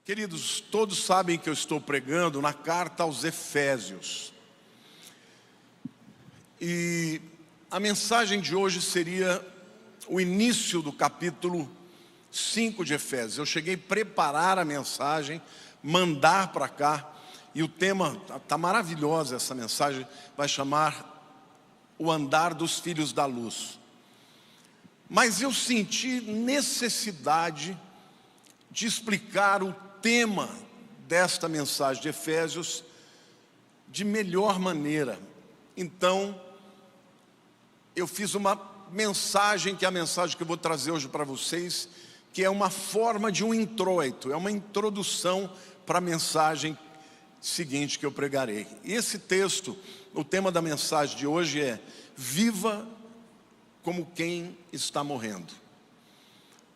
Queridos, todos sabem que eu estou pregando na carta aos Efésios. E a mensagem de hoje seria o início do capítulo 5 de Efésios. Eu cheguei a preparar a mensagem, mandar para cá, e o tema, está maravilhosa essa mensagem, vai chamar o andar dos filhos da luz. Mas eu senti necessidade de explicar o tema desta mensagem de Efésios de melhor maneira. Então, eu fiz uma mensagem, que é a mensagem que eu vou trazer hoje para vocês, que é uma forma de um introito, é uma introdução para a mensagem seguinte que eu pregarei. E esse texto, o tema da mensagem de hoje é: viva como quem está morrendo.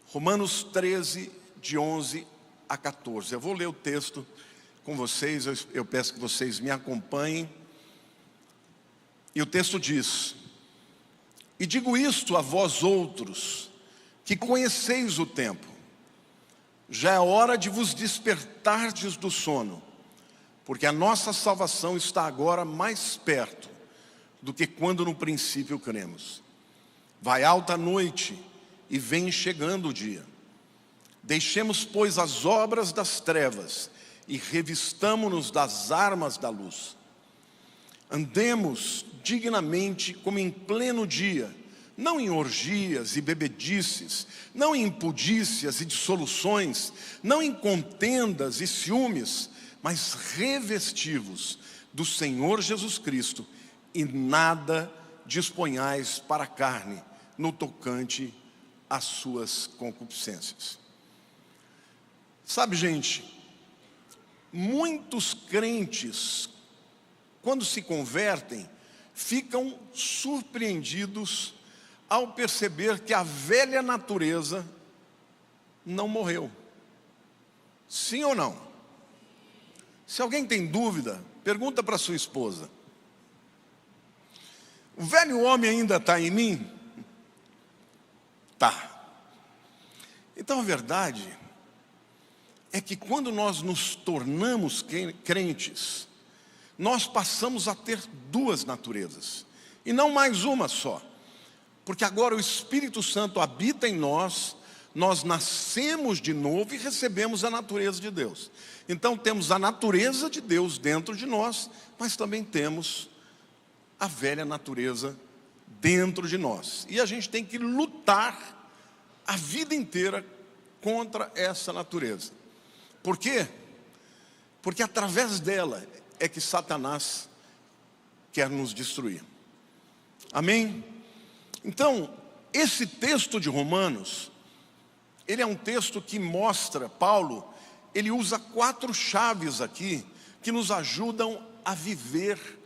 Romanos 13, de 11 a 14. Eu vou ler o texto com vocês, eu peço que vocês me acompanhem. E o texto diz: e digo isto a vós outros, que conheceis o tempo, já é hora de vos despertardes do sono, porque a nossa salvação está agora mais perto do que quando no princípio cremos. Vai alta a noite e vem chegando o dia. Deixemos, pois, as obras das trevas e revistamo-nos das armas da luz. Andemos dignamente como em pleno dia, não em orgias e bebedices, não em impudícias e dissoluções, não em contendas e ciúmes, mas revesti-vos do Senhor Jesus Cristo, e nada disponhais para a carne no tocante às suas concupiscências. Sabe, gente, muitos crentes, quando se convertem, ficam surpreendidos ao perceber que a velha natureza não morreu. Sim ou não? Se alguém tem dúvida, pergunta para sua esposa: o velho homem ainda está em mim? Tá. Então a verdade é que quando nós nos tornamos crentes, nós passamos a ter duas naturezas, e não mais uma só. Porque agora o Espírito Santo habita em nós, nós nascemos de novo e recebemos a natureza de Deus. Então temos a natureza de Deus dentro de nós, mas também temos a velha natureza dentro de nós. E a gente tem que lutar a vida inteira contra essa natureza. Por quê? Porque através dela é que Satanás quer nos destruir. Amém? Então, esse texto de Romanos, ele é um texto que mostra, Paulo, ele usa 4 chaves aqui, que nos ajudam a viver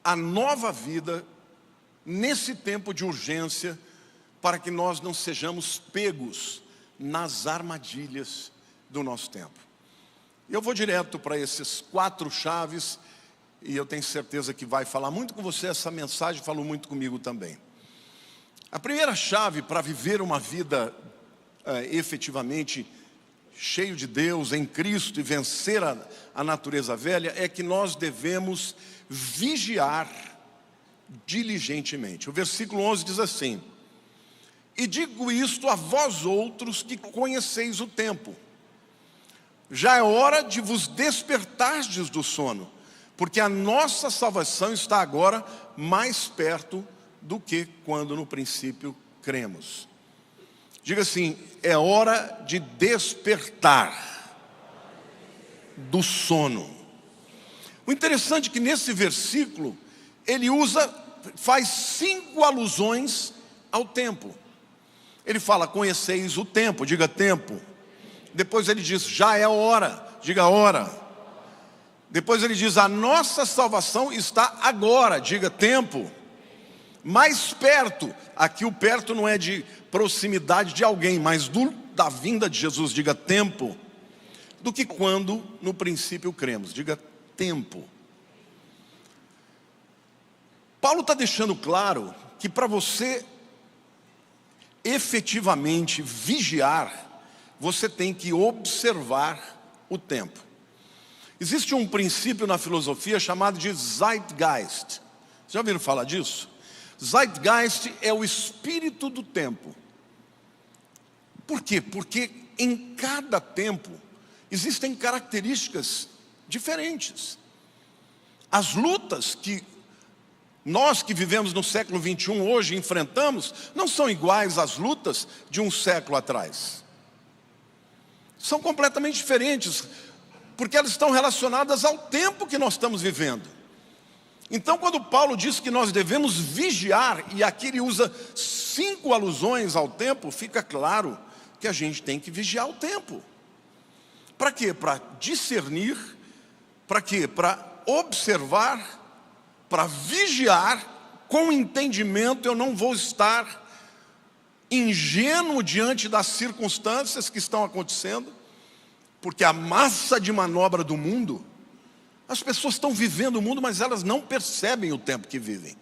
a nova vida nesse tempo de urgência, para que nós não sejamos pegos nas armadilhas do nosso tempo. Eu vou direto para esses 4 chaves, e eu tenho certeza que vai falar muito com você. Essa mensagem falou muito comigo também. A primeira chave para viver uma vida efetivamente cheio de Deus, em Cristo, e vencer a natureza velha, é que nós devemos vigiar diligentemente. O versículo 11 diz assim: e digo isto a vós outros que conheceis o tempo, já é hora de vos despertardes do sono, porque a nossa salvação está agora mais perto do que quando no princípio cremos. Diga assim: é hora de despertar do sono. O interessante é que nesse versículo ele faz 5 alusões ao tempo. Ele fala: conheceis o tempo, diga tempo. Depois ele diz: já é hora, diga hora. Depois ele diz: a nossa salvação está agora, diga tempo. Mais perto, aqui o perto não é de proximidade de alguém, mas da vinda de Jesus, diga tempo, do que quando no princípio cremos, diga tempo. Paulo está deixando claro que para você efetivamente vigiar, você tem que observar o tempo. Existe um princípio na filosofia chamado de Zeitgeist. Já ouviram falar disso? Zeitgeist é o espírito do tempo. Por quê? Porque em cada tempo existem características diferentes. As lutas que nós que vivemos no século 21 hoje enfrentamos não são iguais às lutas de um século atrás. São completamente diferentes, porque elas estão relacionadas ao tempo que nós estamos vivendo. Então, quando Paulo diz que nós devemos vigiar, e aqui ele usa 5 alusões ao tempo, fica claro que a gente tem que vigiar o tempo. Para quê? Para discernir. Para quê? Para observar, para vigiar. Com entendimento, eu não vou estar ingênuo diante das circunstâncias que estão acontecendo, porque a massa de manobra do mundo, as pessoas estão vivendo o mundo, mas elas não percebem o tempo que vivem.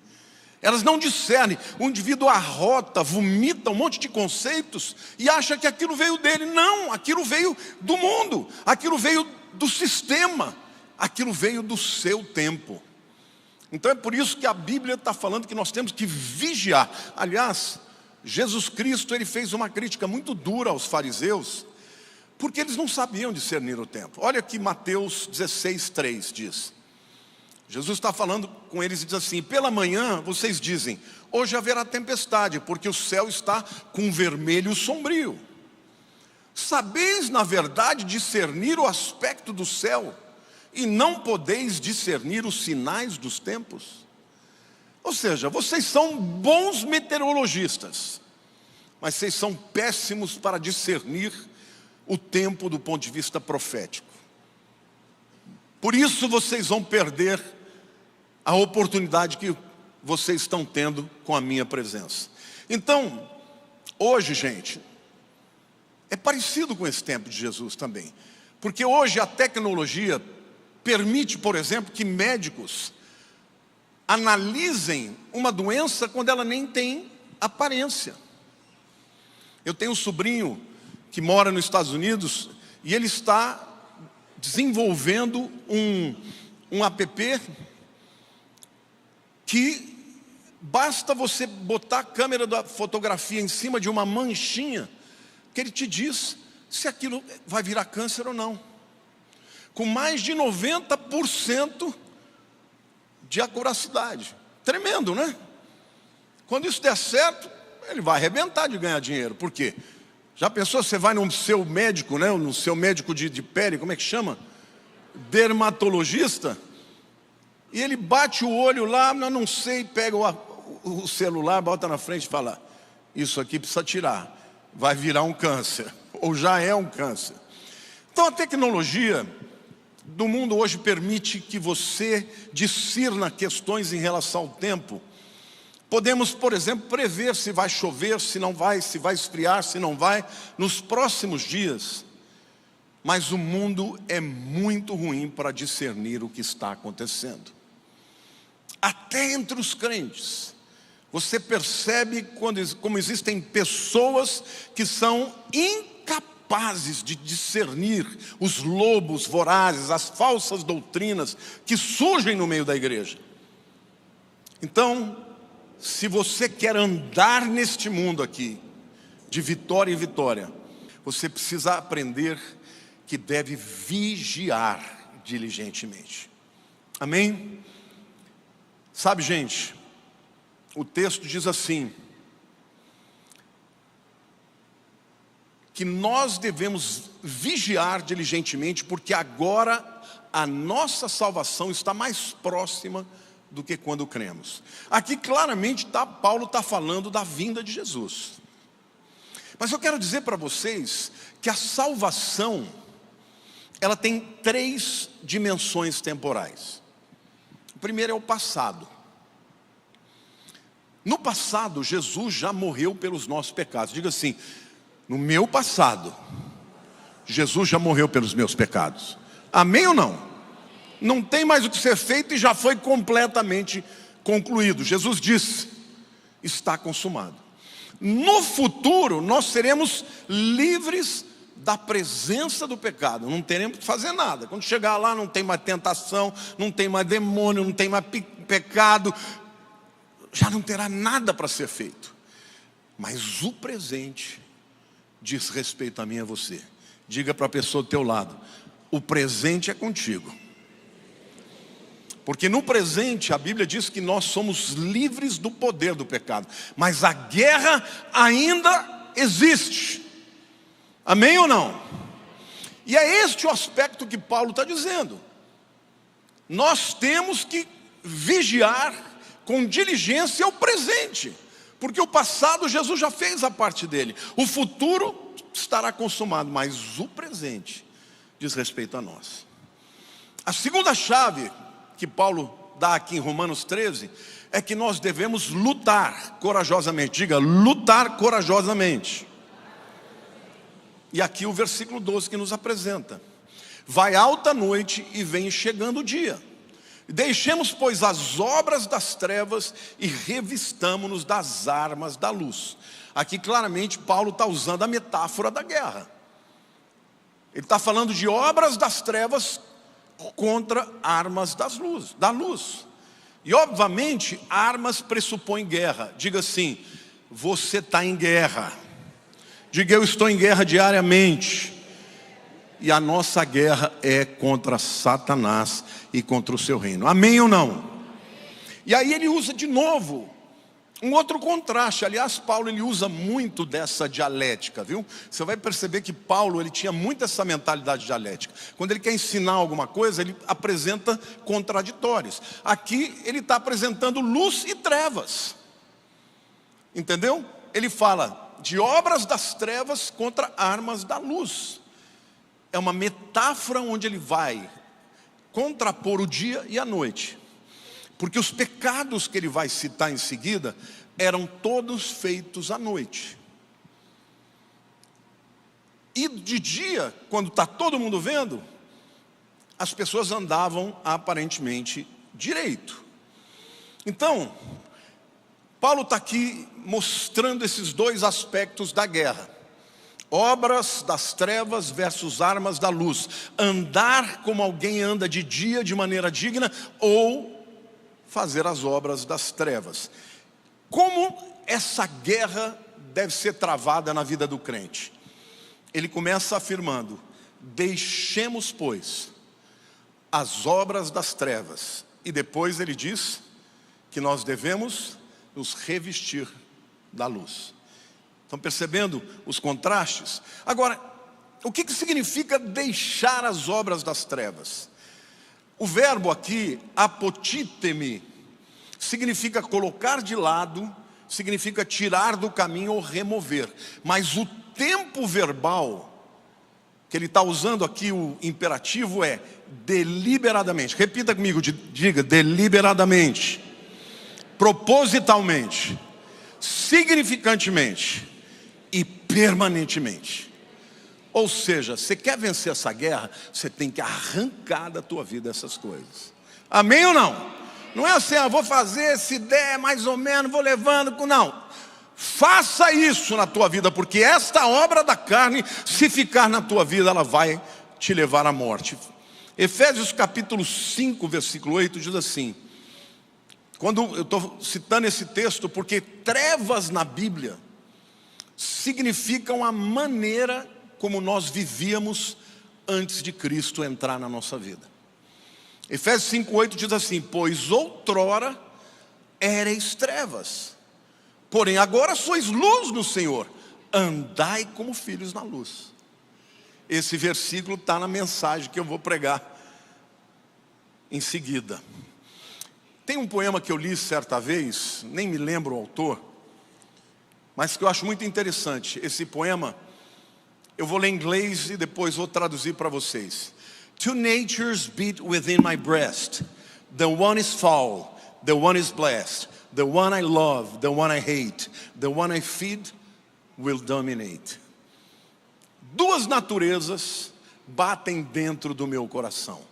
Elas não discernem. O indivíduo arrota, vomita um monte de conceitos e acha que aquilo veio dele. Não, aquilo veio do mundo, aquilo veio do sistema, aquilo veio do seu tempo. Então é por isso que a Bíblia está falando que nós temos que vigiar. Aliás, Jesus Cristo, ele fez uma crítica muito dura aos fariseus, porque eles não sabiam discernir o tempo. Olha que Mateus 16:3 diz. Jesus está falando com eles e diz assim: pela manhã vocês dizem, hoje haverá tempestade, porque o céu está com vermelho sombrio. Sabeis na verdade discernir o aspecto do céu, e não podeis discernir os sinais dos tempos? Ou seja, vocês são bons meteorologistas, mas vocês são péssimos para discernir o tempo do ponto de vista profético. Por isso vocês vão perder a oportunidade que vocês estão tendo com a minha presença. Então, hoje, gente, é parecido com esse tempo de Jesus também. Porque hoje a tecnologia permite, por exemplo, que médicos analisem uma doença quando ela nem tem aparência. Eu tenho um sobrinho que mora nos Estados Unidos e ele está desenvolvendo um app que basta você botar a câmera da fotografia em cima de uma manchinha que ele te diz se aquilo vai virar câncer ou não. Com mais de 90% de acuracidade. Tremendo, né? Quando isso der certo, ele vai arrebentar de ganhar dinheiro. Por quê? Já pensou, você vai no seu médico, né? No seu médico de pele, como é que chama? Dermatologista. E ele bate o olho lá, não sei, pega o celular, bota na frente e fala: isso aqui precisa tirar, vai virar um câncer, ou já é um câncer. Então a tecnologia do mundo hoje permite que você discirna questões em relação ao tempo. Podemos, por exemplo, prever se vai chover, se não vai, se vai esfriar, se não vai, nos próximos dias. Mas o mundo é muito ruim para discernir o que está acontecendo. Até entre os crentes, você percebe como existem pessoas que são incapazes de discernir os lobos vorazes, as falsas doutrinas que surgem no meio da igreja. Então, se você quer andar neste mundo aqui, de vitória em vitória, você precisa aprender que deve vigiar diligentemente. Amém? Sabe, gente, o texto diz assim, que nós devemos vigiar diligentemente, porque agora a nossa salvação está mais próxima do que quando cremos. Aqui claramente Paulo está falando da vinda de Jesus. Mas eu quero dizer para vocês que a salvação, ela tem 3 dimensões temporais. O primeiro é o passado. No passado, Jesus já morreu pelos nossos pecados. Diga assim: no meu passado, Jesus já morreu pelos meus pecados. Amém ou não? Não tem mais o que ser feito e já foi completamente concluído. Jesus disse: está consumado. No futuro, nós seremos livres da presença do pecado, não teremos que fazer nada. Quando chegar lá não tem mais tentação, não tem mais demônio, não tem mais pecado, já não terá nada para ser feito. Mas o presente diz respeito a mim e a você. Diga para a pessoa do teu lado: o presente é contigo. Porque no presente a Bíblia diz que nós somos livres do poder do pecado, mas a guerra ainda existe. Amém ou não? E é este o aspecto que Paulo está dizendo. Nós temos que vigiar com diligência o presente, porque o passado Jesus já fez a parte dele, o futuro estará consumado, mas o presente diz respeito a nós. A segunda chave que Paulo dá aqui em Romanos 13 é que nós devemos lutar corajosamente. Diga: lutar corajosamente. E aqui o versículo 12 que nos apresenta: vai alta a noite e vem chegando o dia. Deixemos, pois, as obras das trevas e revistamo-nos das armas da luz. Aqui claramente Paulo está usando a metáfora da guerra. Ele está falando de obras das trevas contra armas da luz. E obviamente armas pressupõem guerra. Diga assim: você está em guerra. Diga: eu estou em guerra diariamente. E a nossa guerra é contra Satanás e contra o seu reino. Amém ou não? E aí ele usa de novo um outro contraste. Aliás, Paulo ele usa muito dessa dialética, viu? Você vai perceber que Paulo ele tinha muito essa mentalidade dialética. Quando ele quer ensinar alguma coisa, ele apresenta contraditórios. Aqui ele está apresentando luz e trevas. Entendeu? Ele fala de obras das trevas contra armas da luz. É uma metáfora onde ele vai contrapor o dia e a noite. Porque os pecados que ele vai citar em seguida eram todos feitos à noite. E de dia, quando está todo mundo vendo, as pessoas andavam aparentemente direito. Então, Paulo está aqui mostrando esses dois aspectos da guerra: obras das trevas versus armas da luz. Andar como alguém anda de dia de maneira digna, ou fazer as obras das trevas. Como essa guerra deve ser travada na vida do crente? Ele começa afirmando: deixemos, pois, as obras das trevas. E depois ele diz que nós devemos nos revestir da luz. Estão percebendo os contrastes? Agora, o que significa deixar as obras das trevas? O verbo aqui, apotíteme, significa colocar de lado, significa tirar do caminho ou remover. Mas o tempo verbal que ele está usando aqui, o imperativo, é deliberadamente. Repita comigo, diga: deliberadamente, propositalmente, significantemente e permanentemente. Ou seja, você quer vencer essa guerra, você tem que arrancar da tua vida essas coisas. Amém ou não? Não é assim: vou fazer, se der mais ou menos, vou levando. Não, faça isso na tua vida, porque esta obra da carne, se ficar na tua vida, ela vai te levar à morte. Efésios capítulo 5, versículo 8 diz assim, quando eu estou citando esse texto, porque trevas na Bíblia significam a maneira como nós vivíamos antes de Cristo entrar na nossa vida. Efésios 5:8 diz assim: pois outrora éreis trevas, porém agora sois luz no Senhor, andai como filhos na luz. Esse versículo está na mensagem que eu vou pregar em seguida. Tem um poema que eu li certa vez, nem me lembro o autor, mas que eu acho muito interessante. Esse poema eu vou ler em inglês e depois vou traduzir para vocês. Two natures beat within my breast. The one is foul, the one is blessed. The one I love, the one I hate. The one I feed will dominate. Duas naturezas batem dentro do meu coração.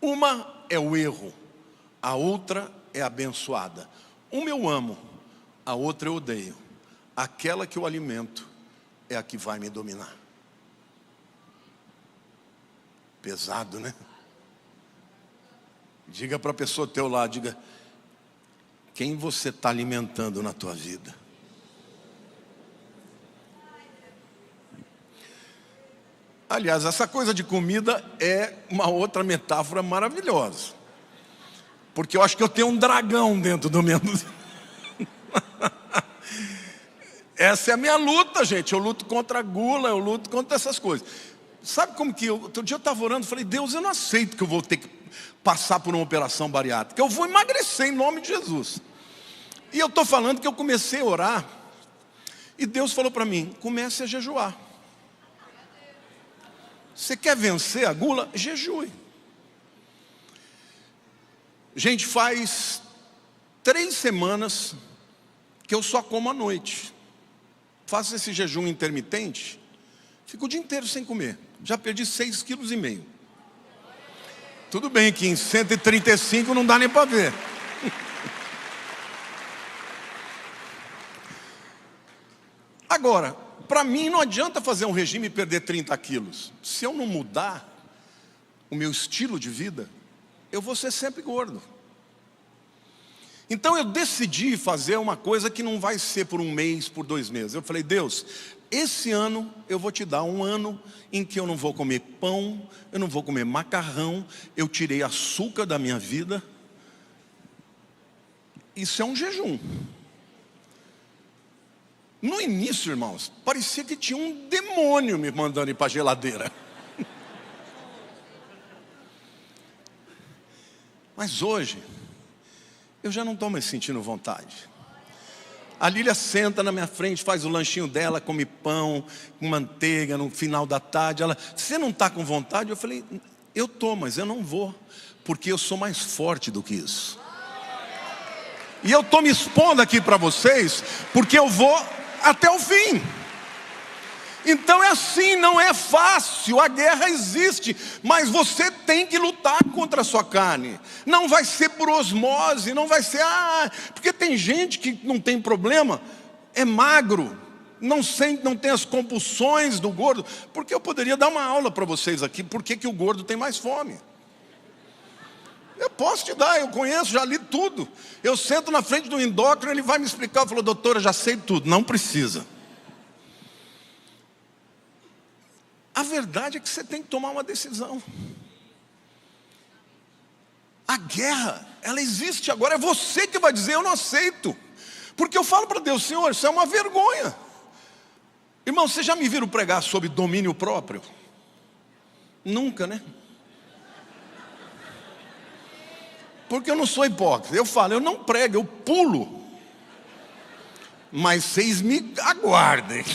Uma é o erro, a outra é abençoada. Uma eu amo, a outra eu odeio. Aquela que eu alimento é a que vai me dominar. pesado, né? Diga para a pessoa ao teu lado, diga: quem você está alimentando na tua vida? Aliás, essa coisa de comida é uma outra metáfora maravilhosa. Porque eu acho que eu tenho um dragão dentro do meu... Essa é a minha luta, gente. Eu luto contra a gula, eu luto contra essas coisas. Sabe como que outro dia eu estava orando, falei: Deus, eu não aceito que eu vou ter que passar por uma operação bariátrica. Eu vou emagrecer em nome de Jesus. E eu estou falando que eu comecei a orar, e Deus falou para mim: comece a jejuar. Você quer vencer a gula? Jejue. Gente, faz 3 semanas que eu só como à noite. Faço esse jejum intermitente, fico o dia inteiro sem comer. Já perdi 6,5 quilos. Tudo bem que em 135 não dá nem para ver. Agora, para mim não adianta fazer um regime e perder 30 quilos. Se eu não mudar o meu estilo de vida, eu vou ser sempre gordo. Então eu decidi fazer uma coisa que não vai ser por 1 mês, por 2 meses. Eu falei: Deus, esse ano eu vou te dar um ano em que eu não vou comer pão, eu não vou comer macarrão, eu tirei açúcar da minha vida. Isso é um jejum. No início, irmãos, parecia que tinha um demônio me mandando ir para a geladeira. Mas hoje, eu já não estou mais sentindo vontade. A Lília senta na minha frente, faz o lanchinho dela, come pão, com manteiga no final da tarde. Ela: você não está com vontade? Eu falei: eu estou, mas eu não vou, porque eu sou mais forte do que isso. E eu estou me expondo aqui para vocês, porque eu vou até o fim. Então é assim, não é fácil, a guerra existe, mas você tem que lutar contra a sua carne. Não vai ser por osmose, não vai ser, porque tem gente que não tem problema, é magro, não tem as compulsões do gordo. Porque eu poderia dar uma aula para vocês aqui, por que o gordo tem mais fome. Eu posso te dar, eu conheço, já li tudo. Eu sento na frente do endócrino, ele vai me explicar. Eu falo: doutora, já sei tudo. Não precisa. A verdade é que você tem que tomar uma decisão. A guerra, ela existe agora. É você que vai dizer: eu não aceito. Porque eu falo para Deus: Senhor, isso é uma vergonha. Irmão, vocês já me viram pregar sobre domínio próprio? Nunca, né? Porque eu não sou hipócrita. Eu falo, eu não prego, eu pulo. Mas vocês me aguardem.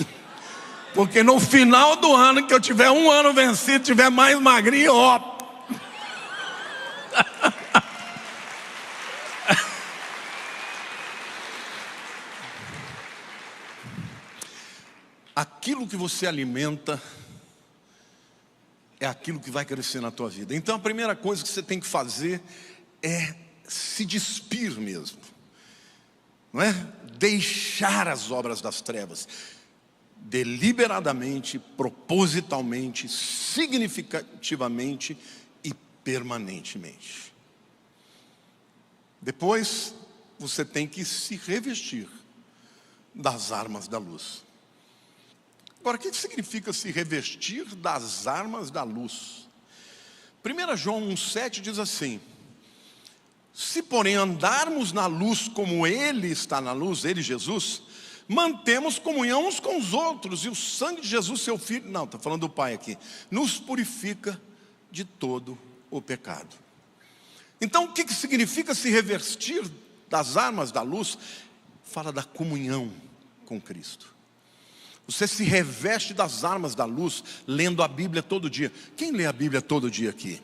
Porque no final do ano, que eu tiver 1 ano vencido, tiver mais magrinho, ó. Aquilo que você alimenta é aquilo que vai crescer na tua vida. Então a primeira coisa que você tem que fazer é se despir mesmo, não é? Deixar as obras das trevas, deliberadamente, propositalmente, significativamente e permanentemente. Depois, você tem que se revestir das armas da luz. Agora, o que significa se revestir das armas da luz? 1 João 1,7 diz assim: se porém andarmos na luz como Ele está na luz, Ele, Jesus, mantemos comunhão uns com os outros, e o sangue de Jesus, seu Filho, não, está falando do Pai aqui, nos purifica de todo o pecado. Então o que significa se revestir das armas da luz? Fala da comunhão com Cristo. Você se reveste das armas da luz lendo a Bíblia todo dia. Quem lê a Bíblia todo dia aqui?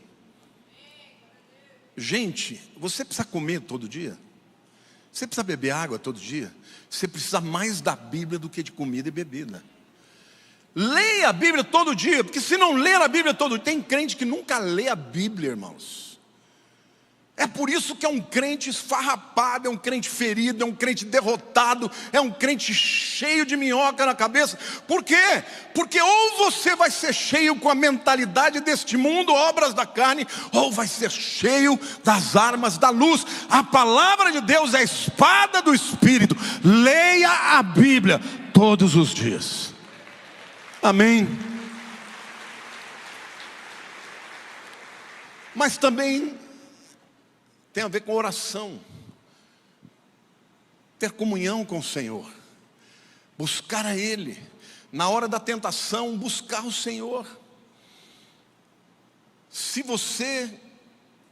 Gente, você precisa comer todo dia? Você precisa beber água todo dia? Você precisa mais da Bíblia do que de comida e bebida. Leia a Bíblia todo dia, porque se não ler a Bíblia todo dia, tem crente que nunca lê a Bíblia, irmãos. É por isso que é um crente esfarrapado, é um crente ferido, é um crente derrotado, é um crente cheio de minhoca na cabeça. Por quê? Porque ou você vai ser cheio com a mentalidade deste mundo, obras da carne, ou vai ser cheio das armas da luz. A palavra de Deus é a espada do Espírito. Leia a Bíblia todos os dias. Amém? Mas também tem a ver com oração, ter comunhão com o Senhor, buscar a Ele, na hora da tentação, buscar o Senhor. Se você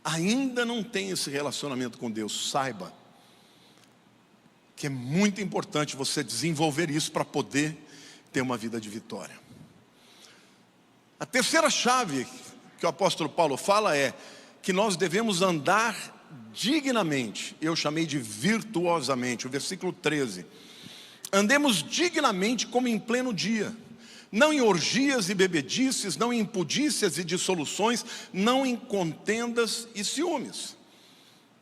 ainda não tem esse relacionamento com Deus, saiba que é muito importante você desenvolver isso para poder ter uma vida de vitória. A terceira chave que o apóstolo Paulo fala é que nós devemos andar dignamente. Eu chamei de virtuosamente, o versículo 13. Andemos dignamente como em pleno dia, não em orgias e bebedices, não em impudícias e dissoluções, não em contendas e ciúmes.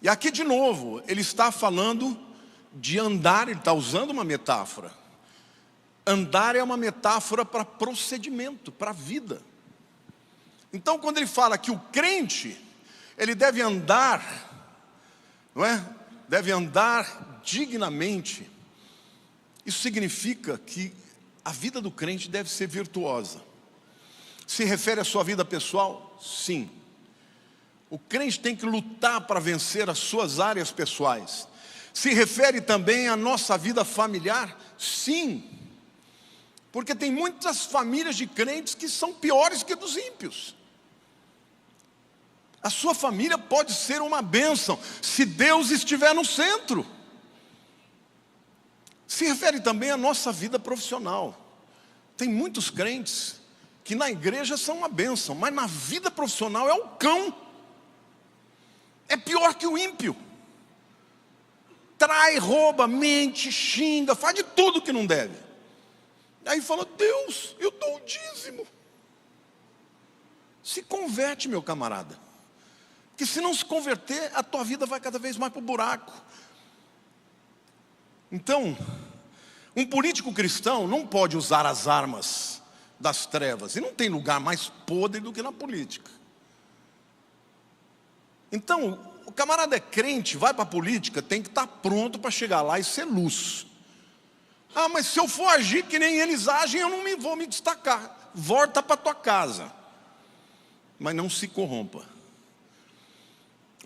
E aqui de novo, ele está falando de andar, ele está usando uma metáfora. Andar é uma metáfora para procedimento, para a vida. Então quando ele fala que o crente, ele deve andar, não é? Deve andar dignamente. Isso significa que a vida do crente deve ser virtuosa. Se refere à sua vida pessoal? Sim. O crente tem que lutar para vencer as suas áreas pessoais. Se refere também à nossa vida familiar? Sim. Porque tem muitas famílias de crentes que são piores que dos ímpios. A sua família pode ser uma bênção, se Deus estiver no centro. Se refere também à nossa vida profissional. Tem muitos crentes que na igreja são uma bênção, mas na vida profissional é o cão. É pior que o ímpio. Trai, rouba, mente, xinga, faz de tudo que não deve. Aí fala: Deus, eu dou o dízimo. Se converte, meu camarada. Porque se não se converter, a tua vida vai cada vez mais para o buraco. Então, um político cristão não pode usar as armas das trevas. E não tem lugar mais podre do que na política. Então, o camarada é crente, vai para a política, tem que estar pronto para chegar lá e ser luz. Ah, mas se eu for agir que nem eles agem, eu não vou me destacar. Volta para tua casa. Mas não se corrompa.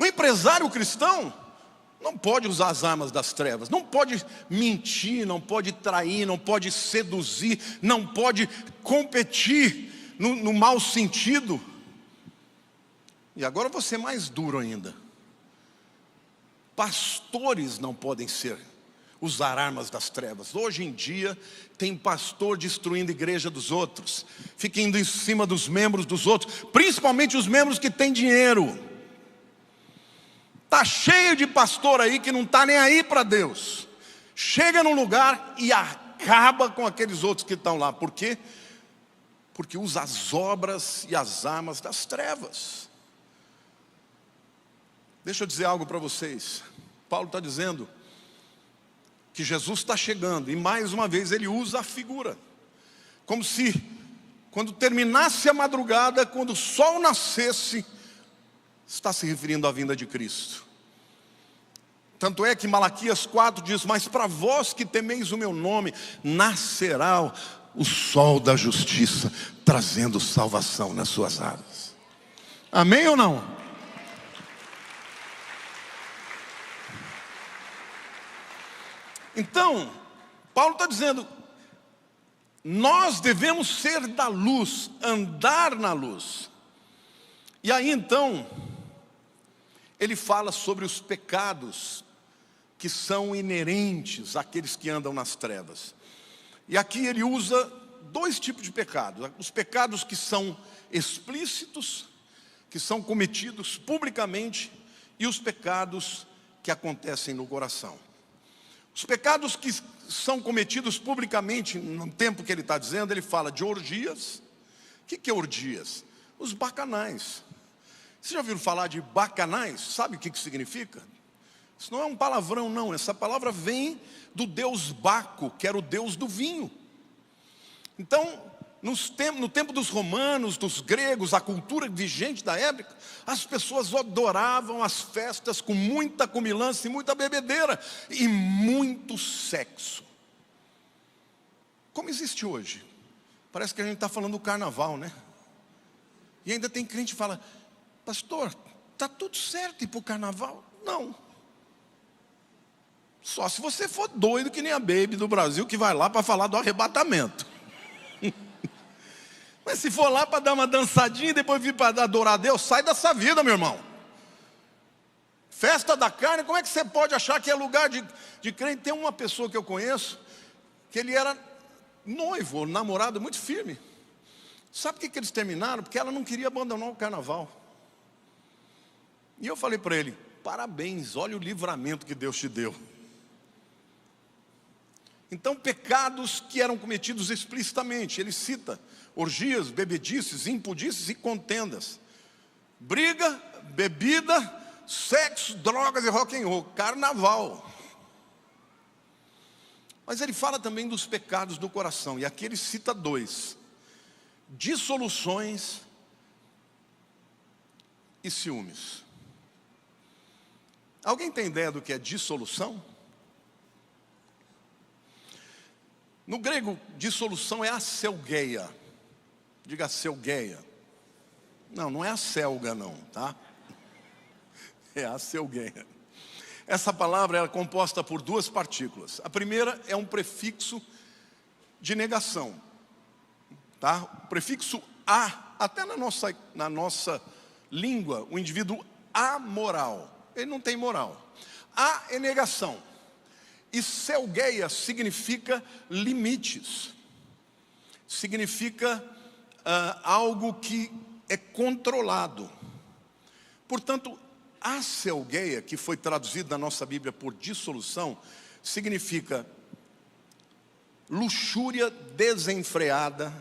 O empresário cristão não pode usar as armas das trevas, não pode mentir, não pode trair, não pode seduzir, não pode competir no mau sentido. E agora vou ser mais duro ainda. Pastores não podem usar armas das trevas. Hoje em dia tem pastor destruindo a igreja dos outros, fica indo em cima dos membros dos outros, principalmente os membros que têm dinheiro. Está cheio de pastor aí que não está nem aí para Deus. Chega num lugar e acaba com aqueles outros que estão lá. Por quê? Porque usa as obras e as armas das trevas. Deixa eu dizer algo para vocês. Paulo está dizendo que Jesus está chegando. E mais uma vez ele usa a figura. Como se, quando terminasse a madrugada, quando o sol nascesse, está se referindo à vinda de Cristo. Tanto é que Malaquias 4 diz: mas para vós que temeis o meu nome, nascerá o sol da justiça, trazendo salvação nas suas asas. Amém ou não? Então, Paulo está dizendo, nós devemos ser da luz, andar na luz. E aí então, ele fala sobre os pecados que são inerentes àqueles que andam nas trevas. E aqui ele usa dois tipos de pecados. Os pecados que são explícitos, que são cometidos publicamente, e os pecados que acontecem no coração. Os pecados que são cometidos publicamente, no tempo que ele está dizendo, ele fala de orgias. O que é orgias? Os bacanais. Vocês já ouviram falar de bacanais? Sabe o que significa? Isso não é um palavrão, não. Essa palavra vem do deus Baco, que era o deus do vinho. Então, no tempo dos romanos, dos gregos, a cultura vigente da época, as pessoas adoravam as festas com muita comilança e muita bebedeira e muito sexo. Como existe hoje? Parece que a gente está falando do carnaval, né? E ainda tem crente que fala: pastor, está tudo certo ir para o carnaval? Não. Só se você for doido que nem a Baby do Brasil, que vai lá para falar do arrebatamento. Mas se for lá para dar uma dançadinha e depois vir para adorar a Deus, sai dessa vida, meu irmão. Festa da carne, como é que você pode achar que é lugar de crente? Tem uma pessoa que eu conheço, que ele era noivo, namorado muito firme. Sabe por que eles terminaram? Porque ela não queria abandonar o carnaval. E eu falei para ele: parabéns, olha o livramento que Deus te deu. Então, pecados que eram cometidos explicitamente, ele cita orgias, bebedices, impudices e contendas, briga, bebida, sexo, drogas e rock and roll, carnaval. Mas ele fala também dos pecados do coração, e aqui ele cita 2: dissoluções e ciúmes. Alguém tem ideia do que é dissolução? No grego, dissolução é aselgeia. Diga aselgeia. Não é a selga não, tá? É aselgeia. Essa palavra é composta por 2 partículas. A primeira é um prefixo de negação, tá? O prefixo a, até na nossa língua, o indivíduo amoral, ele não tem moral. A é negação. E selgeia significa limites, significa algo que é controlado. Portanto, a selgeia, que foi traduzida na nossa Bíblia por dissolução, significa luxúria desenfreada,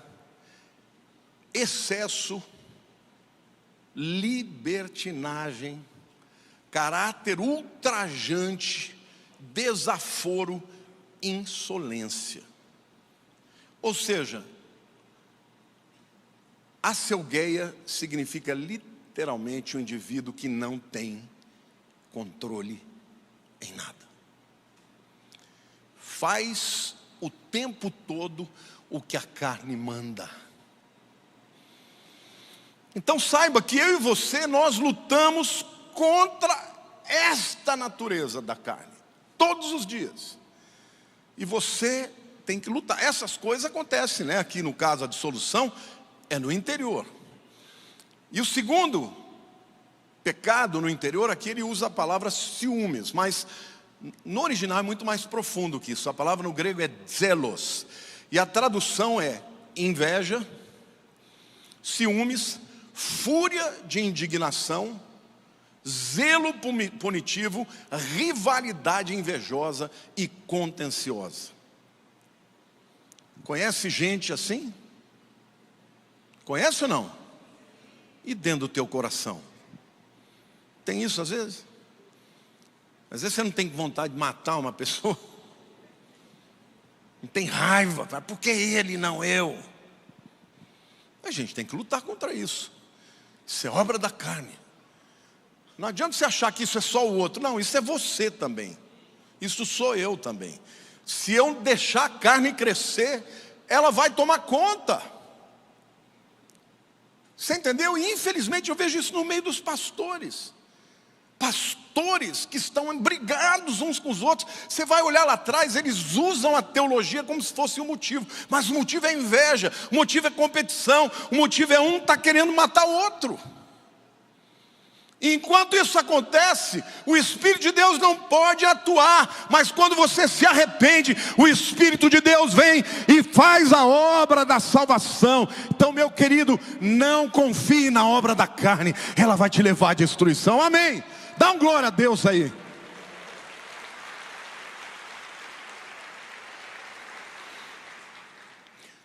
excesso, libertinagem, caráter ultrajante, desaforo, insolência. Ou seja, aselgeia significa literalmente um indivíduo que não tem controle em nada. Faz o tempo todo o que a carne manda. Então saiba que eu e você, nós lutamos contra esta natureza da carne todos os dias. E você tem que lutar. Essas coisas acontecem, né? Aqui no caso a dissolução é no interior. E o segundo pecado no interior, aqui ele usa a palavra ciúmes, mas no original é muito mais profundo que isso. A palavra no grego é zelos, e a tradução é inveja, ciúmes, fúria de indignação, zelo punitivo, rivalidade invejosa e contenciosa. Conhece gente assim? Conhece ou não? E dentro do teu coração? Tem isso às vezes? Às vezes você não tem vontade de matar uma pessoa. Não tem raiva. Por que ele, não eu? A gente tem que lutar contra isso. Isso é obra da carne. Não adianta você achar que isso é só o outro. Não, isso é você também. Isso sou eu também. Se eu deixar a carne crescer, ela vai tomar conta. Você entendeu? E infelizmente eu vejo isso no meio dos pastores. Pastores que estão brigados uns com os outros. Você vai olhar lá atrás, eles usam a teologia como se fosse um motivo. Mas o motivo é inveja, o motivo é competição, o motivo é um está querendo matar o outro. E enquanto isso acontece, o Espírito de Deus não pode atuar. Mas quando você se arrepende, o Espírito de Deus vem e faz a obra da salvação. Então, meu querido, não confie na obra da carne. Ela vai te levar à destruição. Amém? Dá um glória a Deus aí.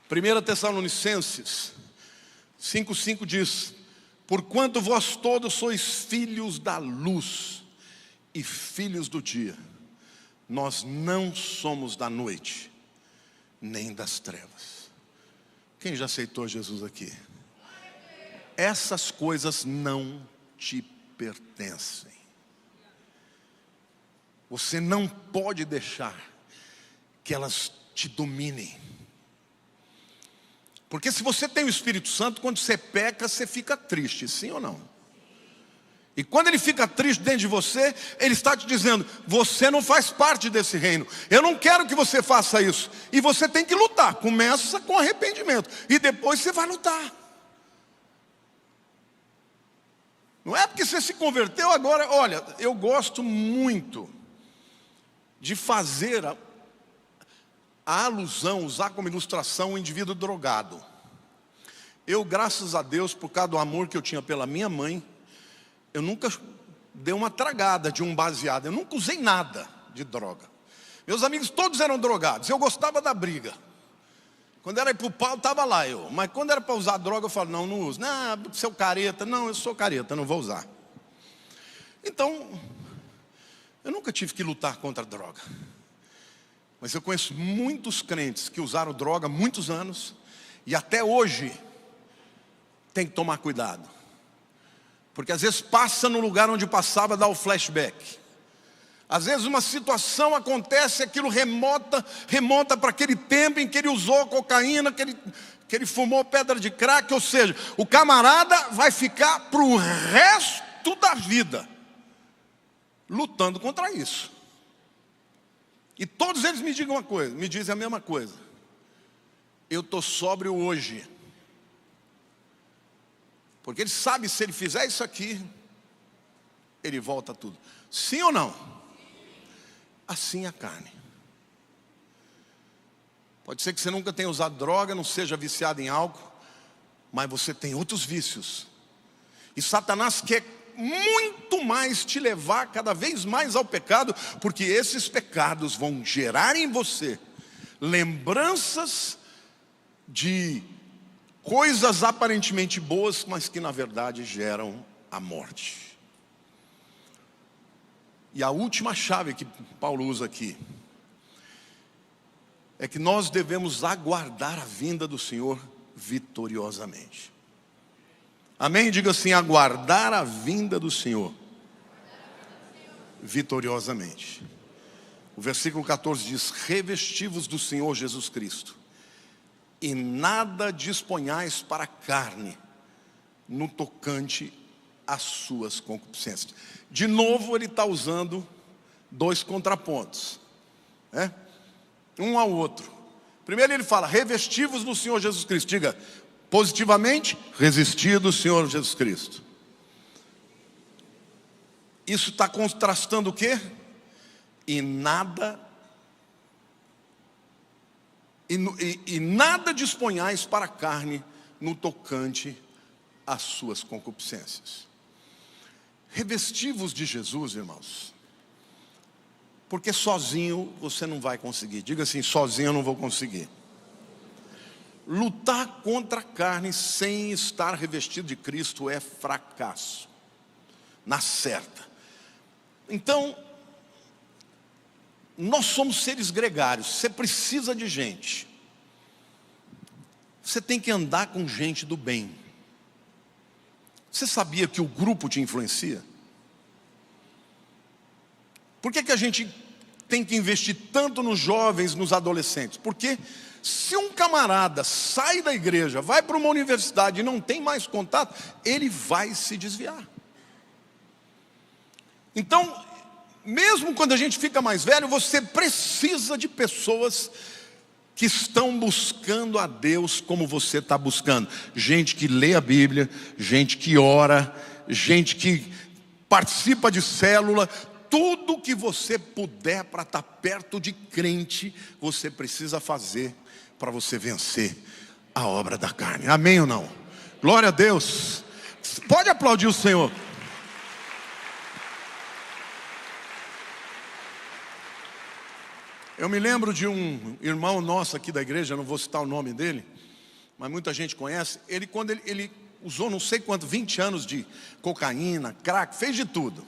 Primeira Tessalonicenses 5:5 diz: Porquanto vós todos sois filhos da luz e filhos do dia, nós não somos da noite, nem das trevas. Quem já aceitou Jesus aqui? Essas coisas não te pertencem. Você não pode deixar que elas te dominem. Porque se você tem o Espírito Santo, quando você peca, você fica triste, sim ou não? E quando ele fica triste dentro de você, ele está te dizendo: você não faz parte desse reino, eu não quero que você faça isso. E você tem que lutar. Começa com arrependimento e depois você vai lutar. Não é porque você se converteu agora. Olha, eu gosto muito de fazer a alusão, usar como ilustração o indivíduo drogado. Eu, graças a Deus, por causa do amor que eu tinha pela minha mãe, eu nunca dei uma tragada de um baseado, eu nunca usei nada de droga. Meus amigos todos eram drogados, eu gostava da briga. Quando era ir pro pau, estava lá eu. Mas quando era para usar droga, eu falo: não, não uso. Não, seu careta. Não, eu sou careta, não vou usar. Então, eu nunca tive que lutar contra a droga. Mas eu conheço muitos crentes que usaram droga há muitos anos e até hoje tem que tomar cuidado. Porque às vezes passa no lugar onde passava, dá o flashback. Às vezes uma situação acontece, aquilo remonta para aquele tempo em que ele usou cocaína, que ele fumou pedra de crack. Ou seja, o camarada vai ficar para o resto da vida lutando contra isso. E todos eles me dizem a mesma coisa: eu estou sóbrio hoje. Porque ele sabe, se ele fizer isso aqui, ele volta a tudo. Sim ou não? Assim é a carne. Pode ser que você nunca tenha usado droga, não seja viciado em álcool, mas você tem outros vícios. E Satanás quer muito mais te levar cada vez mais ao pecado, porque esses pecados vão gerar em você lembranças de coisas aparentemente boas, mas que na verdade geram a morte. E a última chave que Paulo usa aqui é que nós devemos aguardar a vinda do Senhor vitoriosamente. Amém? Diga assim: aguardar a vinda do Senhor vitoriosamente. O versículo 14 diz: revesti-vos do Senhor Jesus Cristo, e nada disponhais para a carne no tocante às suas concupiscências. De novo ele está usando dois contrapontos, né? Um ao outro. Primeiro ele fala: revesti-vos do Senhor Jesus Cristo. Diga positivamente: resistir do Senhor Jesus Cristo. Isso está contrastando o quê? E nada disponhais para a carne no tocante às suas concupiscências. Revesti-vos de Jesus, irmãos, porque sozinho você não vai conseguir. Diga assim: sozinho eu não vou conseguir. Lutar contra a carne sem estar revestido de Cristo é fracasso, na certa. Então, nós somos seres gregários, você precisa de gente. Você tem que andar com gente do bem. Você sabia que o grupo te influencia? Por que a gente tem que investir tanto nos jovens, nos adolescentes? Porque se um camarada sai da igreja, vai para uma universidade e não tem mais contato, ele vai se desviar. Então, mesmo quando a gente fica mais velho, você precisa de pessoas que estão buscando a Deus como você está buscando. Gente que lê a Bíblia, gente que ora, gente que participa de célula. Tudo que você puder para estar perto de crente, você precisa fazer para você vencer a obra da carne. Amém ou não? Glória a Deus. Pode aplaudir o Senhor. Eu me lembro de um irmão nosso aqui da igreja, não vou citar o nome dele, mas muita gente conhece. Quando ele usou não sei quanto, 20 anos de cocaína, crack, fez de tudo.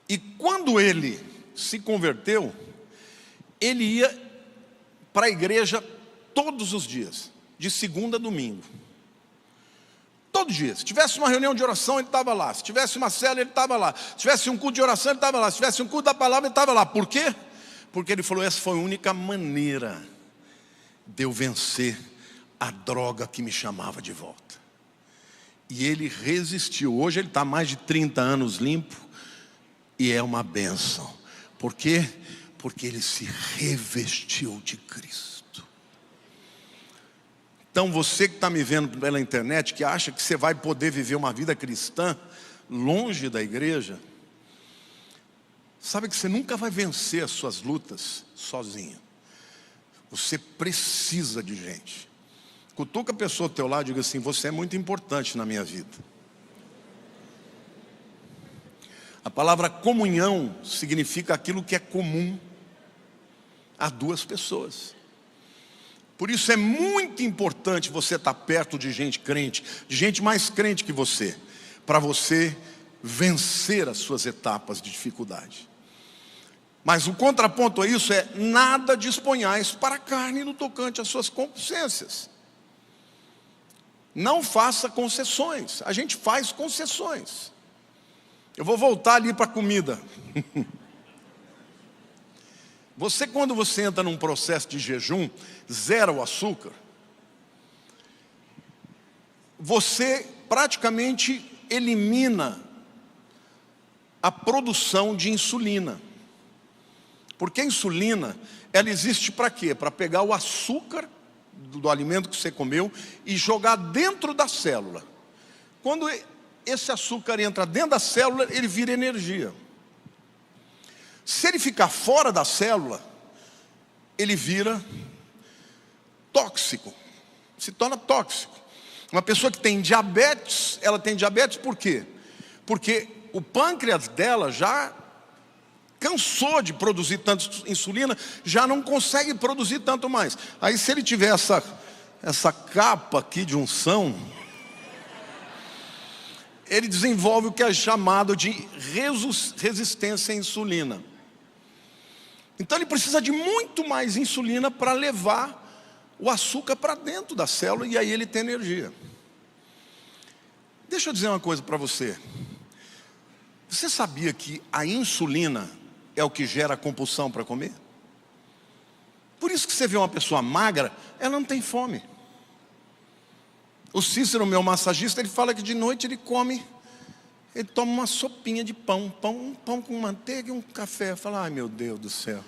E quando ele se converteu, ele ia para a igreja todos os dias, de segunda a domingo. Todo dia. Se tivesse uma reunião de oração, ele estava lá. Se tivesse uma célula, ele estava lá. Se tivesse um culto de oração, ele estava lá. Se tivesse um culto da palavra, ele estava lá. Por quê? Porque ele falou, essa foi a única maneira de eu vencer a droga que me chamava de volta. E ele resistiu. Hoje ele está há mais de 30 anos limpo. E é uma bênção. Por quê? Porque ele se revestiu de Cristo. Então você que está me vendo pela internet, que acha que você vai poder viver uma vida cristã longe da igreja, sabe que você nunca vai vencer as suas lutas sozinho. Você precisa de gente. Cutuca a pessoa ao teu lado e diga assim, você é muito importante na minha vida. A palavra comunhão significa aquilo que é comum a duas pessoas. Por isso é muito importante você estar perto de gente crente, de gente mais crente que você, para você vencer as suas etapas de dificuldade. Mas o contraponto a isso é, nada disponhais para a carne no tocante às suas concupiscências. Não faça concessões, a gente faz concessões. Eu vou voltar ali para a comida. Quando você entra num processo de jejum, zera o açúcar, você praticamente elimina a produção de insulina. Porque a insulina, ela existe para quê? Para pegar o açúcar do alimento que você comeu e jogar dentro da célula. Quando esse açúcar entra dentro da célula, ele vira energia. Se ele ficar fora da célula, ele vira tóxico, se torna tóxico. Uma pessoa que tem diabetes, ela tem diabetes por quê? Porque o pâncreas dela já cansou de produzir tanto insulina, já não consegue produzir tanto mais. Aí se ele tiver essa capa aqui de unção, ele desenvolve o que é chamado de resistência à insulina. Então ele precisa de muito mais insulina para levar o açúcar para dentro da célula e aí ele tem energia. Deixa eu dizer uma coisa para você. Você sabia que a insulina é o que gera a compulsão para comer? Por isso que você vê uma pessoa magra, ela não tem fome. O Cícero, meu massagista, ele fala que de noite ele toma uma sopinha de pão com manteiga e um café. Fala, ai meu Deus do céu.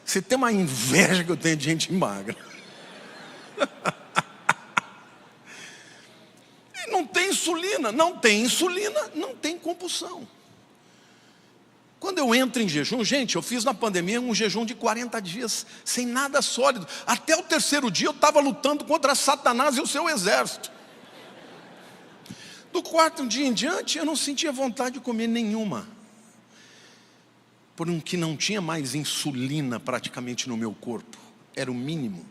Você tem uma inveja que eu tenho de gente magra. E não tem insulina, não tem compulsão. Quando eu entro em jejum, gente, eu fiz na pandemia um jejum de 40 dias, sem nada sólido. Até o terceiro dia eu estava lutando contra Satanás e o seu exército. Do quarto dia em diante, eu não sentia vontade de comer nenhuma. Porque não tinha mais insulina praticamente no meu corpo. Era o mínimo.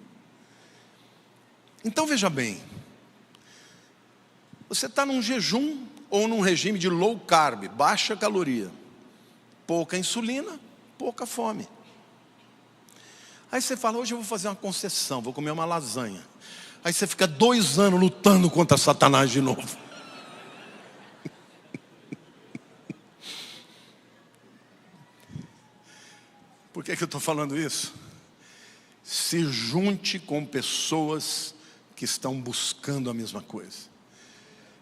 Então veja bem. Você está num jejum ou num regime de low carb, baixa caloria. Pouca insulina, pouca fome. Aí você fala, hoje eu vou fazer uma concessão, vou comer uma lasanha. Aí você fica 2 anos lutando contra Satanás de novo. Por que eu estou falando isso? Se junte com pessoas que estão buscando a mesma coisa,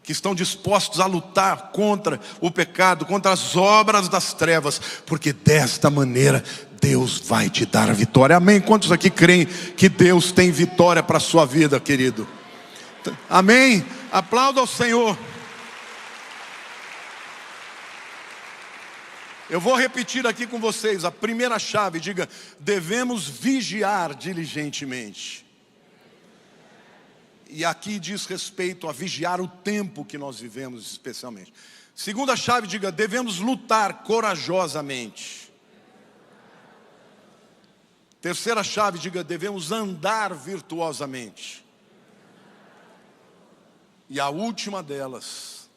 que estão dispostos a lutar contra o pecado, contra as obras das trevas, porque desta maneira Deus vai te dar a vitória. Amém? Quantos aqui creem que Deus tem vitória para a sua vida, querido? Amém? Aplauda ao Senhor. Eu vou repetir aqui com vocês a primeira chave, diga, devemos vigiar diligentemente. E aqui diz respeito a vigiar o tempo que nós vivemos especialmente. Segunda chave, diga, devemos lutar corajosamente. Terceira chave, diga, devemos andar virtuosamente. E a última delas,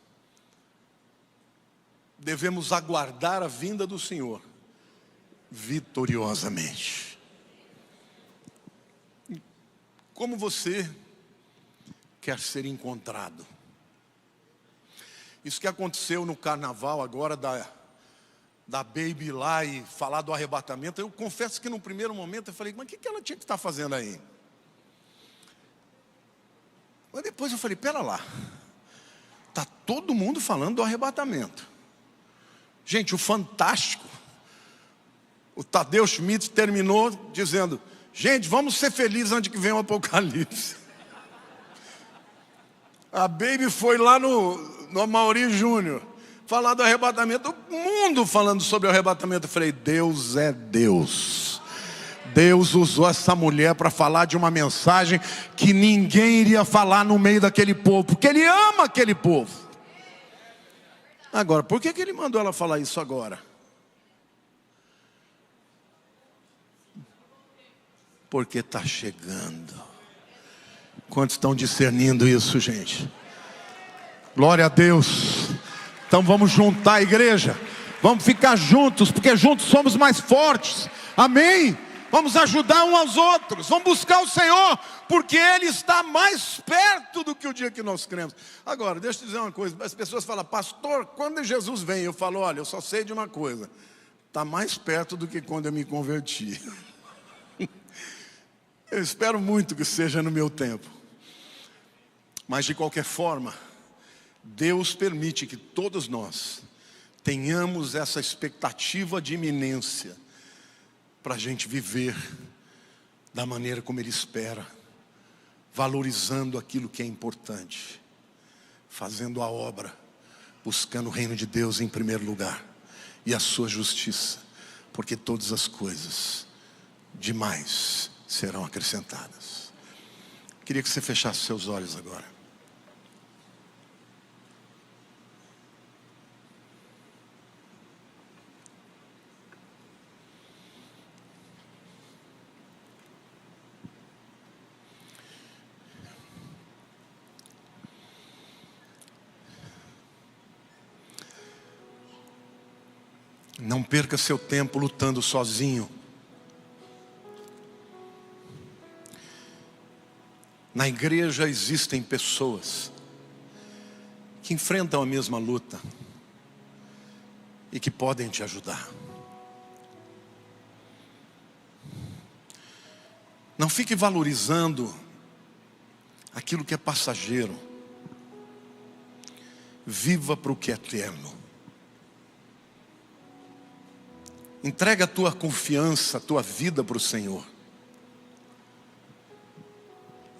devemos aguardar a vinda do Senhor vitoriosamente. Como você quer ser encontrado? Isso que aconteceu no carnaval agora da Baby lá e falar do arrebatamento, eu confesso que no primeiro momento eu falei, mas o que ela tinha que estar fazendo aí? Mas depois eu falei, pera lá, está todo mundo falando do arrebatamento. Gente, o Fantástico, o Tadeu Schmidt terminou dizendo, gente, vamos ser felizes antes que venha o Apocalipse. A Baby foi lá no Amaury Júnior falar do arrebatamento, o mundo falando sobre o arrebatamento. Eu falei, Deus é Deus. Deus usou essa mulher para falar de uma mensagem que ninguém iria falar no meio daquele povo, porque Ele ama aquele povo. Agora, por que Ele mandou ela falar isso agora? Porque está chegando. Quantos estão discernindo isso, gente? Glória a Deus. Então vamos juntar a igreja, vamos ficar juntos, porque juntos somos mais fortes. Amém? Vamos ajudar uns aos outros, vamos buscar o Senhor, porque Ele está mais perto do que o dia que nós cremos. Agora, deixa eu dizer uma coisa, as pessoas falam, pastor, quando Jesus vem? Eu falo, olha, eu só sei de uma coisa, está mais perto do que quando eu me converti. Eu espero muito que seja no meu tempo. Mas de qualquer forma, Deus permite que todos nós tenhamos essa expectativa de iminência, para a gente viver da maneira como Ele espera, valorizando aquilo que é importante, fazendo a obra, buscando o reino de Deus em primeiro lugar, e a sua justiça, porque todas as coisas demais serão acrescentadas. Queria que você fechasse seus olhos agora. Não perca seu tempo lutando sozinho. Na igreja existem pessoas que enfrentam a mesma luta e que podem te ajudar. Não fique valorizando aquilo que é passageiro. Viva para o que é eterno. Entrega a tua confiança, a tua vida para o Senhor.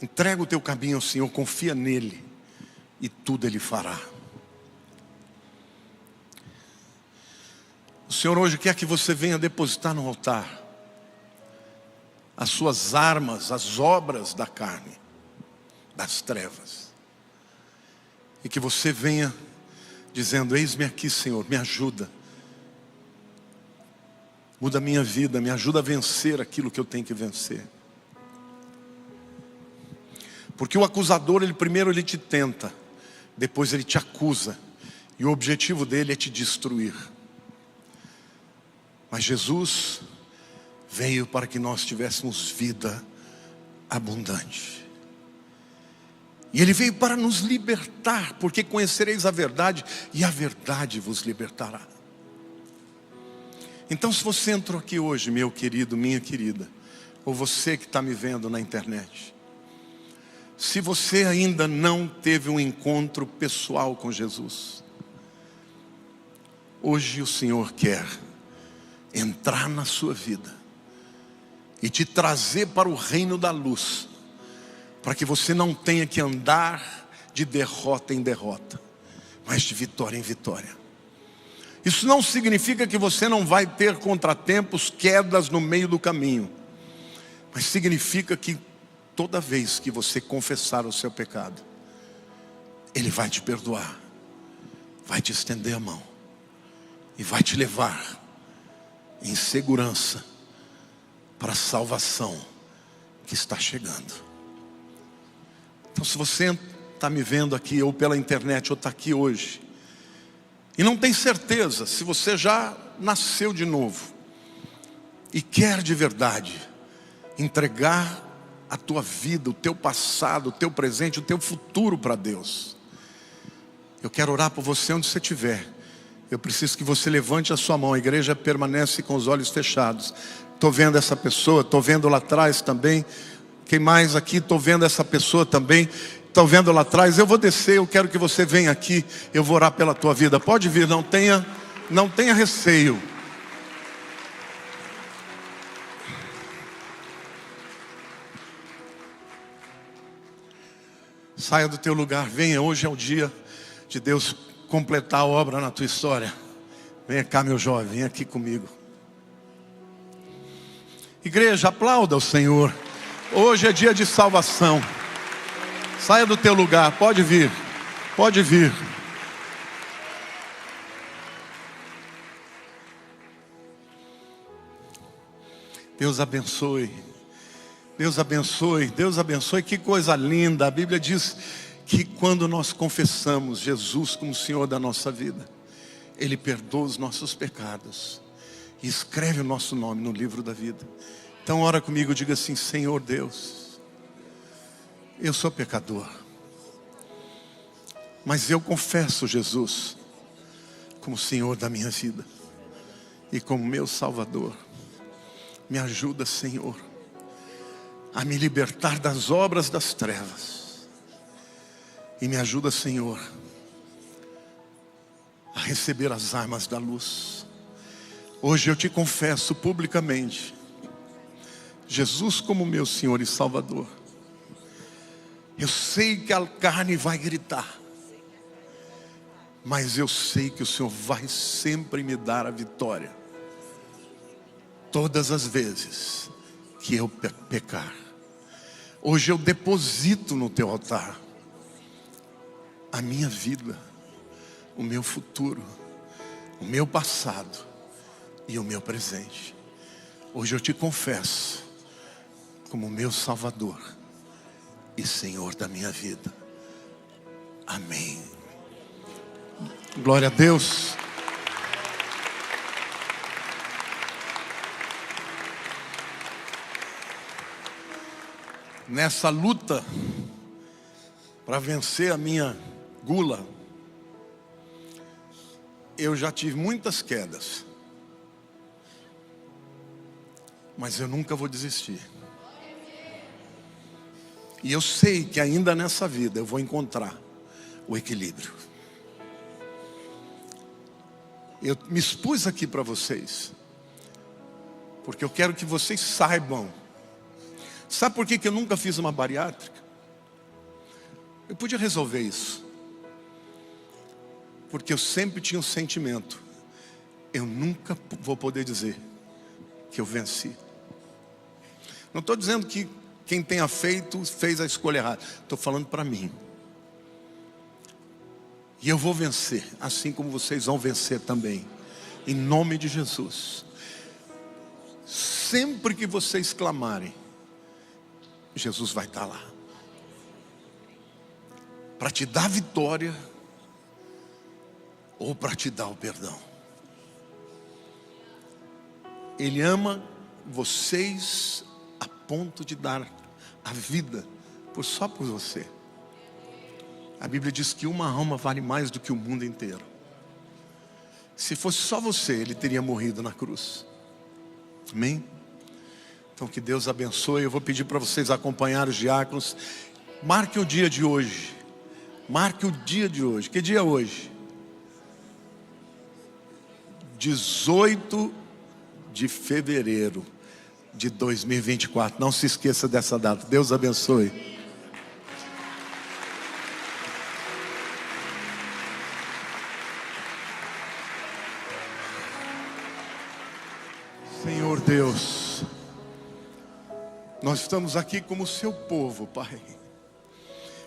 Entrega o teu caminho ao Senhor, confia nele e tudo Ele fará. O Senhor hoje quer que você venha depositar no altar as suas armas, as obras da carne, das trevas. E que você venha dizendo, eis-me aqui, Senhor, me ajuda. Muda a minha vida, me ajuda a vencer aquilo que eu tenho que vencer. Porque o acusador, primeiro ele te tenta, depois ele te acusa. E o objetivo dele é te destruir. Mas Jesus veio para que nós tivéssemos vida abundante. E Ele veio para nos libertar, porque conhecereis a verdade, e a verdade vos libertará. Então, se você entrou aqui hoje, meu querido, minha querida, ou você que está me vendo na internet, se você ainda não teve um encontro pessoal com Jesus, hoje o Senhor quer entrar na sua vida e te trazer para o reino da luz, para que você não tenha que andar de derrota em derrota, mas de vitória em vitória. Isso não significa que você não vai ter contratempos, quedas no meio do caminho, mas significa que toda vez que você confessar o seu pecado, Ele vai te perdoar, vai te estender a mão e vai te levar em segurança para a salvação que está chegando. Então, se você está me vendo aqui, ou pela internet, ou está aqui hoje, e não tem certeza se você já nasceu de novo, e quer de verdade entregar a tua vida, o teu passado, o teu presente, o teu futuro para Deus, eu quero orar por você onde você estiver. Eu preciso que você levante a sua mão. A igreja permanece com os olhos fechados. Estou vendo essa pessoa, estou vendo lá atrás também. Quem mais aqui? Estou vendo essa pessoa também. Estou vendo lá atrás. Eu vou descer, eu quero que você venha aqui. Eu vou orar pela tua vida. Pode vir, não tenha receio. Saia do teu lugar, venha. Hoje é o dia de Deus completar a obra na tua história. Venha cá, meu jovem, vem aqui comigo. Igreja, aplauda o Senhor. Hoje é dia de salvação. Saia do teu lugar, pode vir. Pode vir. Deus abençoe. Deus abençoe. Deus abençoe. Que coisa linda. A Bíblia diz que quando nós confessamos Jesus como Senhor da nossa vida, Ele perdoa os nossos pecados e escreve o nosso nome no livro da vida. Então ora comigo, diga assim: Senhor Deus, eu sou pecador, mas eu confesso Jesus como Senhor da minha vida e como meu Salvador. Me ajuda, Senhor, a me libertar das obras das trevas. E me ajuda, Senhor, a receber as armas da luz. Hoje eu te confesso publicamente Jesus como meu Senhor e Salvador. Eu sei que a carne vai gritar, mas eu sei que o Senhor vai sempre me dar a vitória, todas as vezes que eu pecar. Hoje eu deposito no teu altar a minha vida, o meu futuro, o meu passado e o meu presente. Hoje eu te confesso como meu Salvador e Senhor da minha vida. Amém. Glória a Deus. Nessa luta para vencer a minha gula, eu já tive muitas quedas, mas eu nunca vou desistir. E eu sei que ainda nessa vida eu vou encontrar o equilíbrio. Eu me expus aqui para vocês, porque eu quero que vocês saibam. Sabe por que eu nunca fiz uma bariátrica? Eu podia resolver isso, porque eu sempre tinha um sentimento: eu nunca vou poder dizer que eu venci. Não estou dizendo que quem tenha feito fez a escolha errada. Estou falando para mim. E eu vou vencer, assim como vocês vão vencer também, em nome de Jesus. Sempre que vocês clamarem, Jesus vai estar lá para te dar vitória ou para te dar o perdão. Ele ama vocês a ponto de dar a vida só por você. A Bíblia diz que uma alma vale mais do que o mundo inteiro. Se fosse só você, Ele teria morrido na cruz. Amém? Então que Deus abençoe. Eu vou pedir para vocês acompanhar os diáconos. Marque o dia de hoje. Marque o dia de hoje. Que dia é hoje? 18 de fevereiro de 2024. Não se esqueça dessa data. Deus abençoe. Senhor Deus, nós estamos aqui como seu povo, Pai,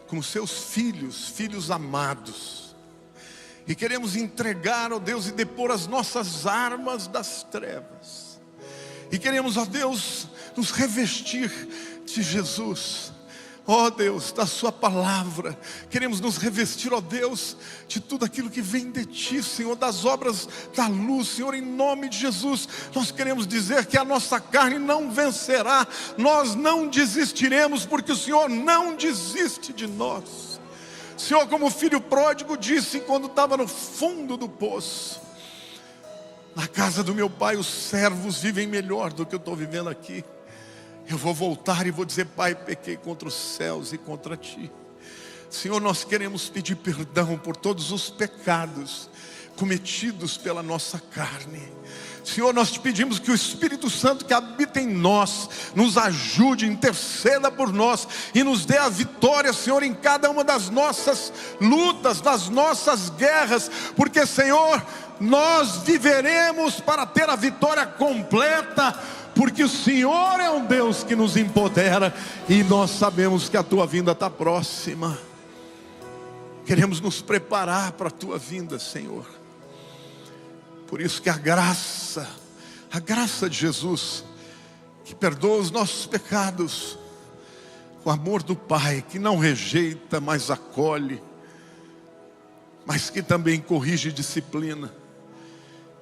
como seus filhos, filhos amados, e queremos entregar, ó Deus, e depor as nossas armas das trevas, e queremos, ó Deus, nos revestir de Jesus, ó Deus, da sua palavra. Queremos nos revestir, ó Deus, de tudo aquilo que vem de ti, Senhor, das obras da luz, Senhor, em nome de Jesus. Nós queremos dizer que a nossa carne não vencerá, nós não desistiremos, porque o Senhor não desiste de nós. Senhor, como o filho pródigo disse quando estava no fundo do poço: na casa do meu pai os servos vivem melhor do que eu estou vivendo aqui. Eu vou voltar e vou dizer: Pai, pequei contra os céus e contra ti. Senhor, nós queremos pedir perdão por todos os pecados cometidos pela nossa carne. Senhor, nós te pedimos que o Espírito Santo que habita em nós nos ajude, interceda por nós e nos dê a vitória, Senhor, em cada uma das nossas lutas, das nossas guerras, porque, Senhor, nós viveremos para ter a vitória completa, porque o Senhor é um Deus que nos empodera e nós sabemos que a tua vinda está próxima. Queremos nos preparar para a tua vinda, Senhor. Por isso que a graça de Jesus, que perdoa os nossos pecados, o amor do Pai, que não rejeita, mas acolhe, mas que também corrige e disciplina,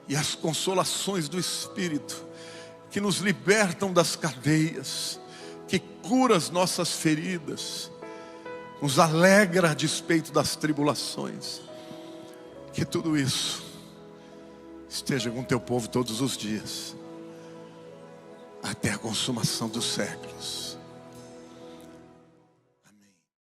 e as consolações do Espírito, que nos libertam das cadeias, que cura as nossas feridas, nos alegra a despeito das tribulações. Que tudo isso esteja com o teu povo todos os dias, até a consumação dos séculos.